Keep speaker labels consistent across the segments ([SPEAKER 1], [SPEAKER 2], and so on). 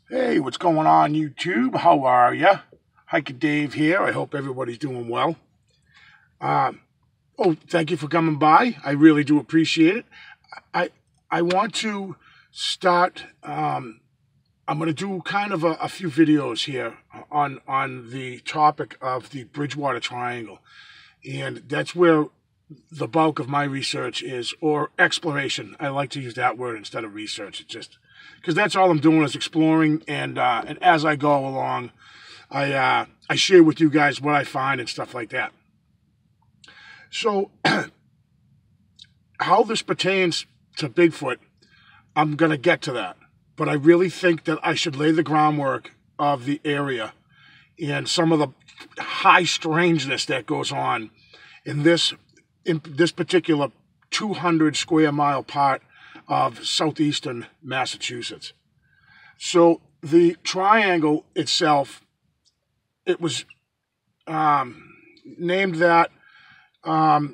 [SPEAKER 1] Hey, what's going on, YouTube? How are ya? Hiker Dave here. I hope everybody's doing well. Thank you for coming by. I really do appreciate it. I I want to start. I'm going to do kind of a few videos here on the topic of the Bridgewater Triangle, and that's where the bulk of my research is, or exploration. I like to use that word instead of research. It's just because that's all I'm doing is exploring, and as I go along, I share with you guys what I find and stuff like that. So, how this pertains to Bigfoot, I'm gonna get to that, but I really think that I should lay the groundwork of the area and some of the high strangeness that goes on in this particular 200 square mile part of southeastern Massachusetts. So the triangle itself, it was named that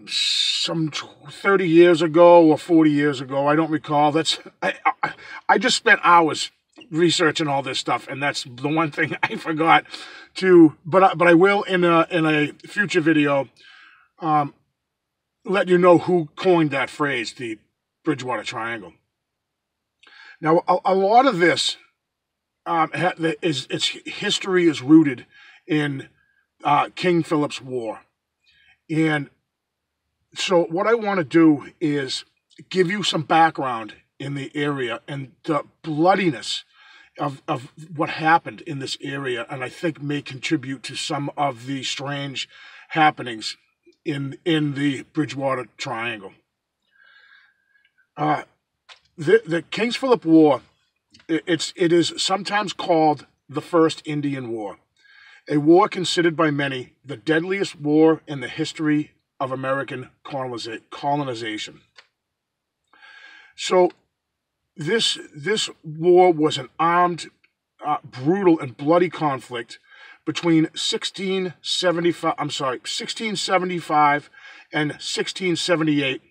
[SPEAKER 1] some 30 years ago or 40 years ago. I don't recall. I just spent hours researching all this stuff, and that's the one thing I forgot to. But I will in a future video let you know who coined that phrase, the Bridgewater Triangle. Now, a lot of this its history is rooted in King Philip's War. And so what I want to do is give you some background in the area and the bloodiness of what happened in this area, and I think may contribute to some of the strange happenings in the Bridgewater Triangle. The King Philip War, it is sometimes called the First Indian War, a war considered by many the deadliest war in the history of American colonization. So this war was an armed, brutal, and bloody conflict between 1675 and 1678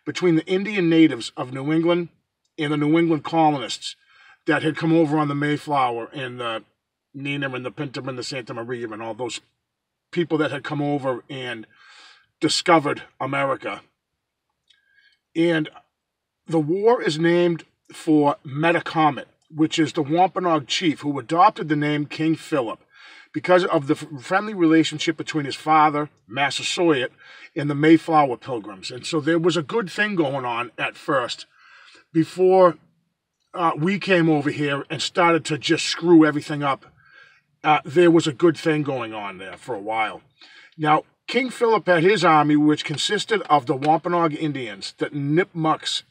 [SPEAKER 1] between the Indian natives of New England and the New England colonists that had come over on the Mayflower and the Nina and the Pinta and the Santa Maria and all those people that had come over and discovered America. And the war is named for Metacomet, which is the Wampanoag chief who adopted the name King Philip because of the friendly relationship between his father, Massasoit, and the Mayflower Pilgrims. And so there was a good thing going on at first before we came over here and started to just screw everything up. There was a good thing going on there for a while. Now, King Philip had his army, which consisted of the Wampanoag Indians, the Nipmucks,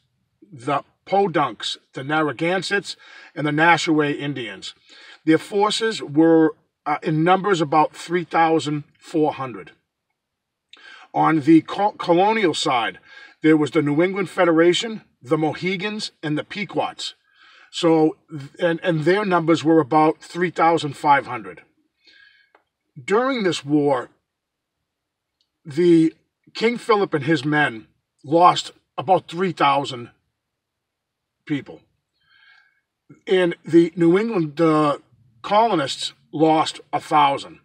[SPEAKER 1] the Podunks, the Narragansetts, and the Nashaway Indians. Their forces were in numbers about 3,400. On the colonial side, there was the New England Federation, the Mohegans, and the Pequots. So, and their numbers were about 3,500. During this war, the King Philip and his men lost about 3,000 people. And the New England colonists lost 1,000.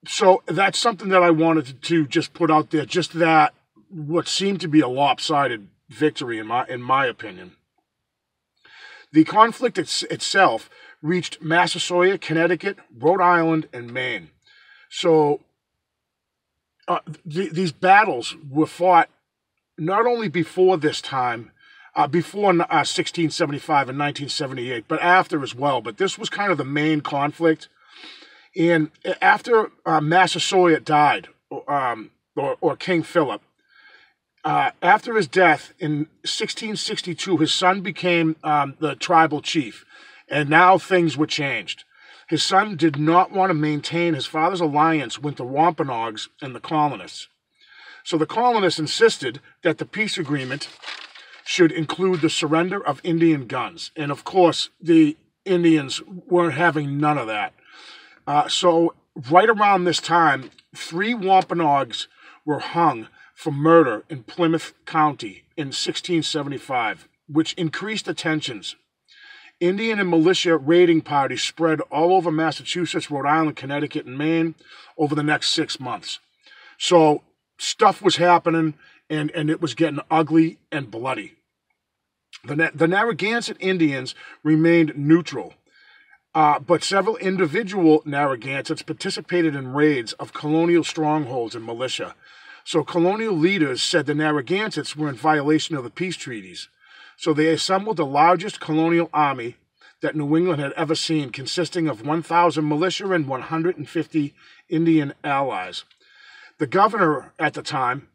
[SPEAKER 1] So that's something that I wanted to just put out there, just that what seemed to be a lopsided victory in my opinion. The conflict itself reached Massasoit, Connecticut, Rhode Island, and Maine. So these battles were fought not only before this time, before 1675 and 1978, but after as well. But this was kind of the main conflict. And after Massasoit died, or King Philip, after his death in 1662, his son became the tribal chief, and now things were changed. His son did not want to maintain his father's alliance with the Wampanoags and the colonists. So the colonists insisted that the peace agreement should include the surrender of Indian guns. And of course, the Indians weren't having none of that. So right around this time, 3 Wampanoags were hung for murder in Plymouth County in 1675, which increased the tensions. Indian and militia raiding parties spread all over Massachusetts, Rhode Island, Connecticut, and Maine over the next 6 months. So stuff was happening, and it was getting ugly and bloody. The Narragansett Indians remained neutral, but several individual Narragansetts participated in raids of colonial strongholds and militia. So colonial leaders said the Narragansetts were in violation of the peace treaties. So they assembled the largest colonial army that New England had ever seen, consisting of 1,000 militia and 150 Indian allies. The governor at the time,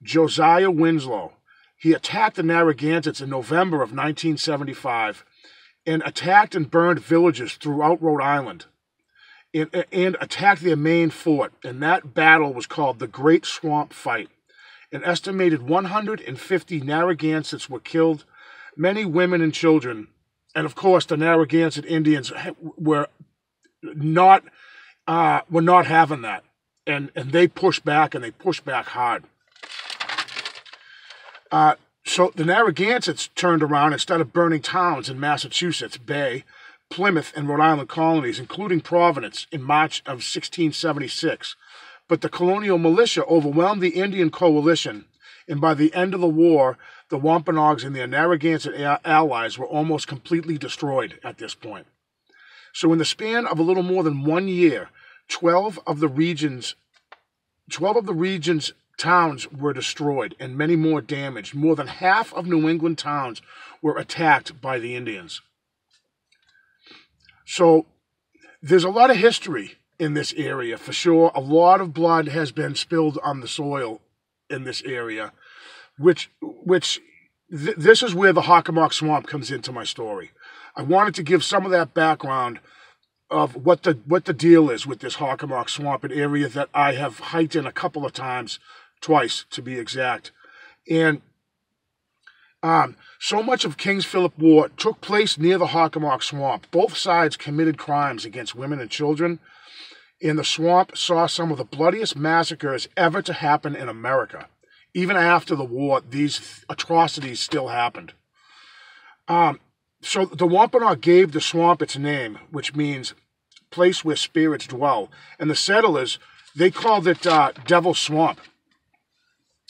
[SPEAKER 1] Josiah Winslow, he attacked the Narragansetts in November of 1975 and attacked and burned villages throughout Rhode Island and attacked their main fort. And that battle was called the Great Swamp Fight. An estimated 150 Narragansetts were killed, many women and children. And of course, the Narragansett Indians were not having that. And they pushed back, and they pushed back hard. So the Narragansetts turned around and started burning towns in Massachusetts Bay, Plymouth, and Rhode Island colonies, including Providence, in March of 1676. But the colonial militia overwhelmed the Indian coalition, and by the end of the war, the Wampanoags and their Narragansett allies were almost completely destroyed at this point. So in the span of a little more than 1 year, 12 of the region's towns were destroyed and many more damaged. More than half of New England towns were attacked by the Indians. So there's a lot of history in this area, for sure. A lot of blood has been spilled on the soil in this area, this is where the Hockomock Swamp comes into my story. I wanted to give some of that background of what the deal is with this Hockomock Swamp, an area that I have hiked in a couple of times, twice to be exact. And so much of King's Philip War took place near the Hockomock Swamp. Both sides committed crimes against women and children, and the swamp saw some of the bloodiest massacres ever to happen in America. Even after the war, these atrocities still happened. So the Wampanoag gave the swamp its name, which means place where spirits dwell. And the settlers, they called it Devil's Swamp.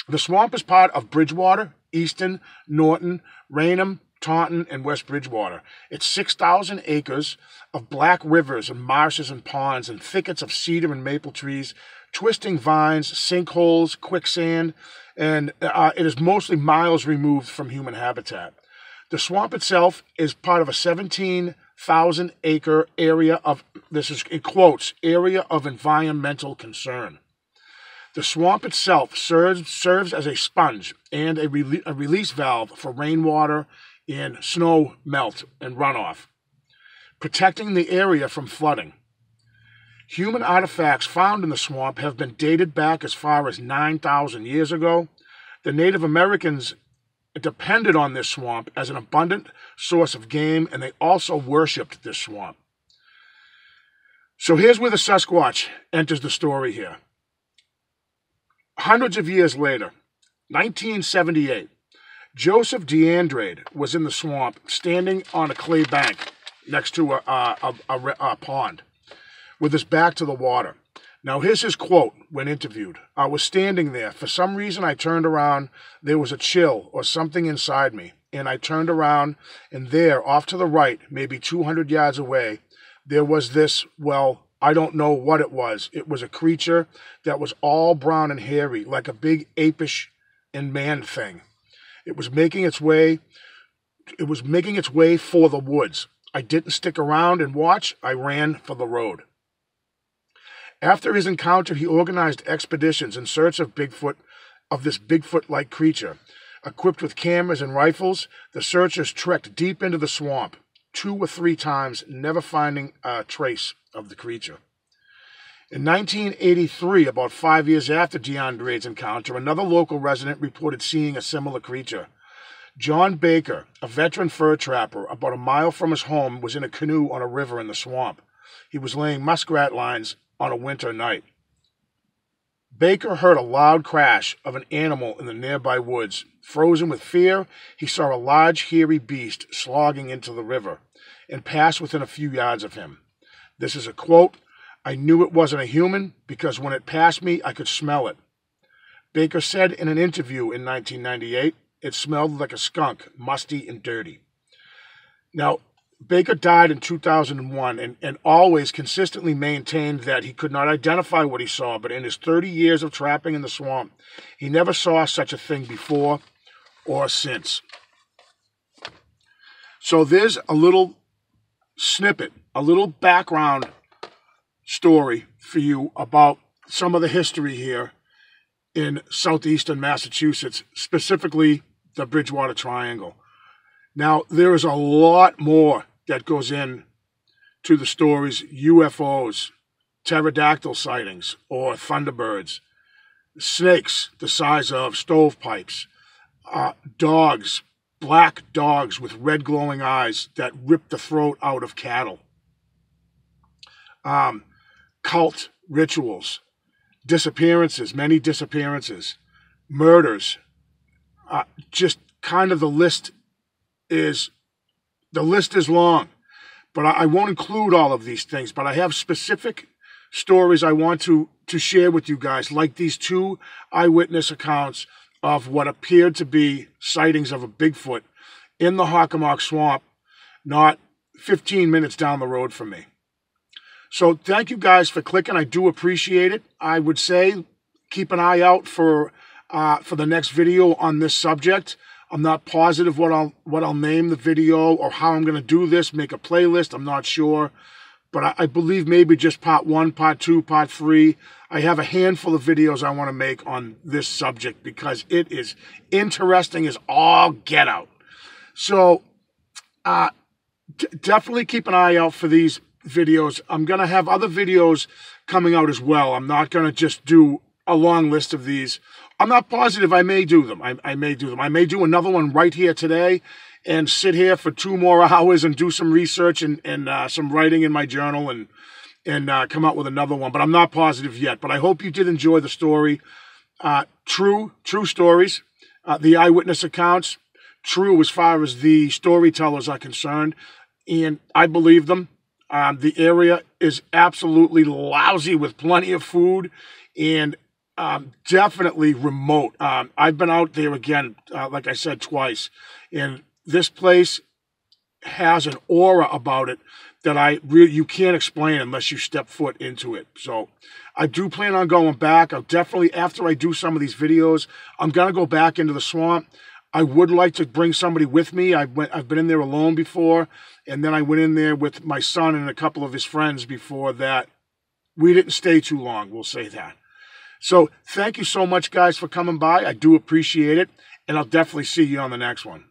[SPEAKER 1] The swamp is part of Bridgewater, Easton, Norton, Raynham, Taunton, and West Bridgewater. It's 6,000 acres of black rivers and marshes and ponds and thickets of cedar and maple trees, twisting vines, sinkholes, quicksand, and it is mostly miles removed from human habitat. The swamp itself is part of a 17,000-acre area of, this is in quotes, area of environmental concern. The swamp itself serves as a sponge and a release valve for rainwater and snow melt and runoff, protecting the area from flooding. Human artifacts found in the swamp have been dated back as far as 9,000 years ago. The Native Americans depended on this swamp as an abundant source of game, and they also worshipped this swamp. So here's where the Sasquatch enters the story here. Hundreds of years later, 1978, Joseph DeAndrade was in the swamp standing on a clay bank next to a pond with his back to the water. Now, here's his quote when interviewed. "I was standing there. For some reason, I turned around. There was a chill or something inside me. And I turned around, and there, off to the right, maybe 200 yards away, there was this, well, I don't know what it was. It was a creature that was all brown and hairy, like a big apish and man thing. It was making its way for the woods. I didn't stick around and watch. I ran for the road." After his encounter, he organized expeditions in search of this Bigfoot-like creature. Equipped with cameras and rifles, the searchers trekked deep into the swamp 2 or 3 times, never finding a trace of the creature. In 1983, about 5 years after DeAndrade's encounter, another local resident reported seeing a similar creature. John Baker, a veteran fur trapper, about a mile from his home, was in a canoe on a river in the swamp. He was laying muskrat lines on a winter night. Baker heard a loud crash of an animal in the nearby woods. Frozen with fear, he saw a large, hairy beast slogging into the river and pass within a few yards of him. This is a quote, "I knew it wasn't a human because when it passed me, I could smell it." Baker said in an interview in 1998, "It smelled like a skunk, musty and dirty." Now, Baker died in 2001 and always consistently maintained that he could not identify what he saw, but in his 30 years of trapping in the swamp, he never saw such a thing before or since. So there's a little snippet, a little background story for you about some of the history here in southeastern Massachusetts, specifically the Bridgewater Triangle. Now, there is a lot more that goes in to the stories: UFOs, pterodactyl sightings or thunderbirds, snakes the size of stovepipes, dogs, black dogs with red glowing eyes that rip the throat out of cattle, cult rituals, disappearances, many disappearances, murders. Just kind of the list is long, but I won't include all of these things, but I have specific stories I want to share with you guys, like these two eyewitness accounts of what appeared to be sightings of a Bigfoot in the Hockomock swamp, not 15 minutes down the road from me. So thank you guys for clicking. I do appreciate it. I would say keep an eye out for the next video on this subject. I'm not positive what I'll name the video or how I'm going to do this, make a playlist. I'm not sure. But I believe maybe just part 1, part 2, part 3. I have a handful of videos I want to make on this subject because it is interesting as all get out. So definitely keep an eye out for these videos. I'm going to have other videos coming out as well. I'm not going to just do a long list of these. I'm not positive. I may do them. I may do them. I may do another one right here today and sit here for 2 more hours and do some research and some writing in my journal and come out with another one. But I'm not positive yet. But I hope you did enjoy the story. True stories. The eyewitness accounts, true as far as the storytellers are concerned. And I believe them. The area is absolutely lousy with plenty of food and definitely remote. I've been out there again, like I said, twice. And this place has an aura about it that you can't explain unless you step foot into it. So I do plan on going back. I'll definitely, after I do some of these videos, I'm going to go back into the swamp. I would like to bring somebody with me. I've been in there alone before, and then I went in there with my son and a couple of his friends before that. We didn't stay too long, we'll say that. So thank you so much, guys, for coming by. I do appreciate it, and I'll definitely see you on the next one.